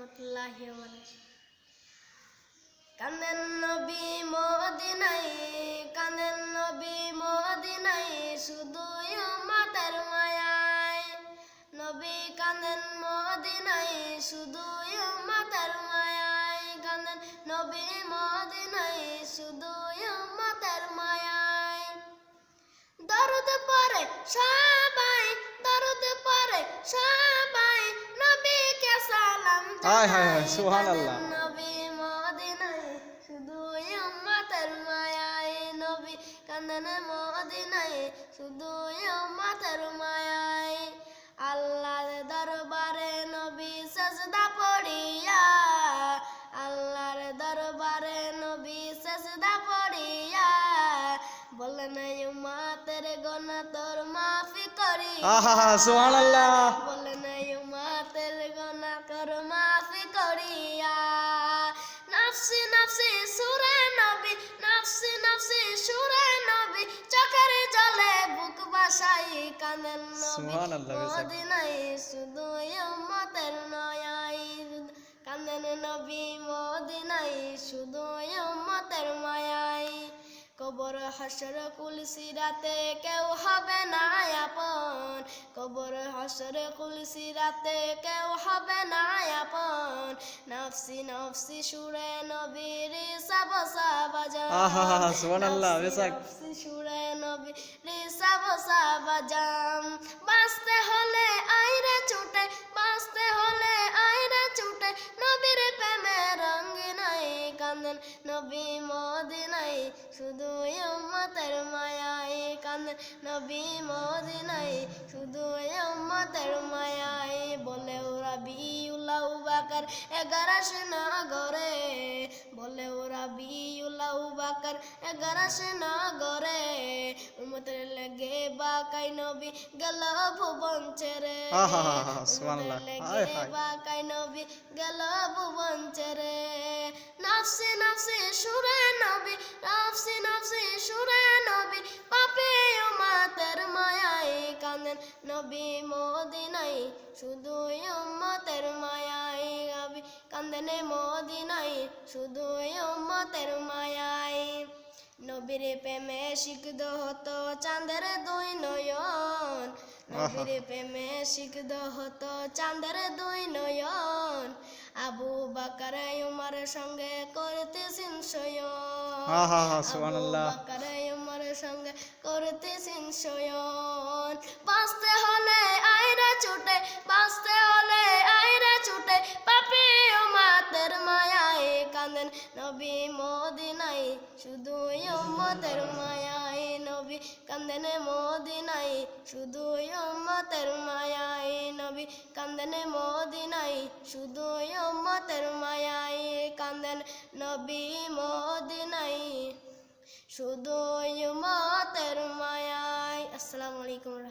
রহমতুল্লাহি ওয়া বারাকাতুহু। কান্দেন নবী মদিনায়, কান্দেন নবী মদিনায়, শুধুই উম্মতের মায়ায়। নবী কান্দেন মদিনায়, শুধুই উম্মতের মায়ায়। কান্দেন নবী মদিনায়, শুধুই উম্মতের মায়ায়। দরুদ পড়ে সবাই, দরুদ পড়ে সবাই, নবীকে সালাম জানায়। সুবহানাল্লাহ। নবী মদিনায়, শুধুই উম্মতের মায়ায়। নবী কান্দেন মদিনায়, শুধুই উম্মতের মায়ায়। আল্লাহর দরবারে নবী সাজদা পড়িয়া, আল্লাহর দরবারে নবী সাজদা পড়িয়া, বলেন উম্মতের গুনাহ তোর মাফি করিয়া। সুবহানাল্লাহ। বলেন উম্মতের গুনাহ তোর মাফি করিয়া। নফসি নফসি সুরে নবী, নফসি নফসি সুরে নবী, চোখের জলে বুক ভাসাই। কাঁদেন নবী মদিনায়, শুধুই উম্মতের মায়ায়। কাঁদেন নবী মদিনায়, শুধুই উম্মতের মায়ায়। কবর হাসর কুল সিরাতে কেউ হবে না আপন, কবর হাসর কুল সিরাতে কেউ হবে না আপন। নফসি নফসি সুরে নবীর সাবসা বাজান। সুবহানাল্লাহ। নফসি সুরে নবীর সাবসা বাজান। বাঁচতে হলে আইরে ছুটে, বাঁচতে হলে আইরে ছুটে, নবীর প্রেমে রঙ্গিনাই। কাঁদেন নবী মদিনায়, শুধুই উম্মতের মায়ায়। কাঁদেন নবী মদিনায়, শুধুই উম্মতের মায়ায়। বলে ওরা বিউলাউ বাকার 11 নগরে, বলে ওরা বিউলাউ বাকার 11 নগরে, উম্মতের লেগে বাকাই নবী গেল ভুবন ছেড়ে। সুবহানাল্লাহ। লেগে বাকাই নবী গেল ভুবন ছেড়ে। নফসি নফসি সুরে নবী, নফসি নফসি সুরে নবী, পাপী উম্মতের মায়ায়। কাঁদেন নবী মদিনায়, শুধুই উম্মতের মায়ায়। নবী কাঁদেন মদিনায়, শুধুই উম্মতের মায়ায়। নবীর প্রেমে সিক্ত হতো চাঁদের 2 নয়ন, নবীর প্রেমে সিক্ত হতো চাঁদের 2 নয়ন। আবু বকর উমর সঙ্গে করতেছেন শয়ন। সুবহানাল্লাহ। আবু বকর উমর সঙ্গে করতেছেন শয়ন। বাঁচতে হলে আইরা ছুটে, বাঁচতে হলে আইরা ছুটে, পাপী উম্মতের মায়ায়। কাঁদেন নবী মদিনায়, শুধুই উম্মতের মায়ায়। নবী কাঁদেন মদিনায়, শুধুই উম্মতের মায়ায়। নবী কাঁদেন মদিনায়, শুধুই উম্মতের মায়ায়। কাঁদেন নবী মদিনায়, শুধুই উম্মতের মায়ায়। আসসালামু আলাইকুম।